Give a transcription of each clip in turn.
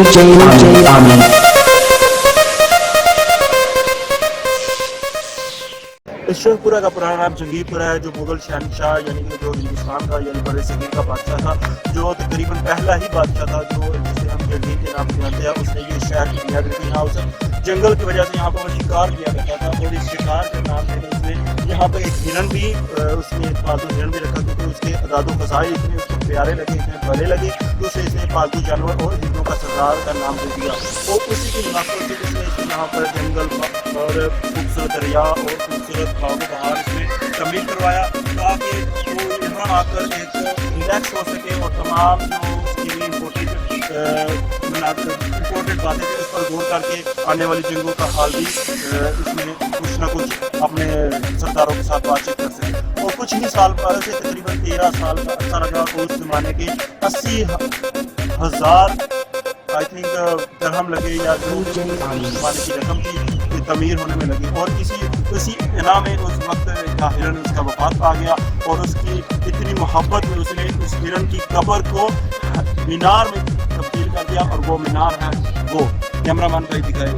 इस शहपुरा का पुराना नाम जंगीरपुरा है, जो मुगल शहनशाह यानी कि जो हिंदुस्तान का यानी बड़े सगीर का बादशाह था, जो तकरीबन पहला ही बादशाह था जो जिसे हम जंगीर के नाम से जानते हैं। उसने ये शहर की बुनियाद रखी। यहाँ उस जंगल की वजह से यहाँ पर शिकार किया करता था, और इस शिकार के नाम से उसने यहाँ पर एक हिरन भी उसने पालतू हिरन भी रखा, क्योंकि उसके अदादो फसाइल इतने उसको प्यारे लगे, इतने भले लगे, तो उसे इसने पालतू जानवर और हिरनों का सरदार का नाम दे दिया। और उसी की मुनासिबत से उसने यहाँ पर जंगल और खूबसूरत दरिया और खूबसूरत बागो बहार इसमें तमीर करवाया, ताकि वो यहाँ आकर एक रिलैक्स हो सके और तमाम जो उसकी इम्पोर्टेंट बातें थी उस पर गौर करके आने वाली जंगों का हाल भी इसमें कुछ ना कुछ अपने सरदारों के साथ बातचीत कर सके। और कुछ ही साल पहले से तकरीबन 13 साल का अर्सा लगा, उस जमाने के 80,000 आई थिंक दरहम लगे या जो जमाने की रकम थी तमीर होने में लगी। और इसी इनाम में उस वक्त हिरन उसका वफात पा गया, और उसकी इतनी मोहब्बत में उसने उस हिरन की कब्र को मीनार में तब्दील कर दिया, और वो मीनार है वो कैमरामैन भाई दिखाए।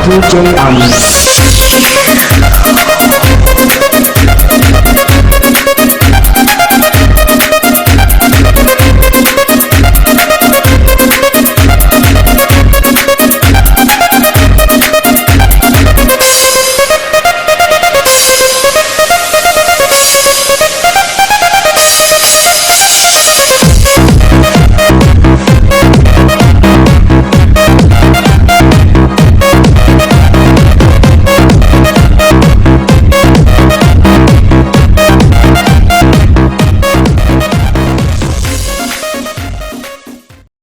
DJ Amin.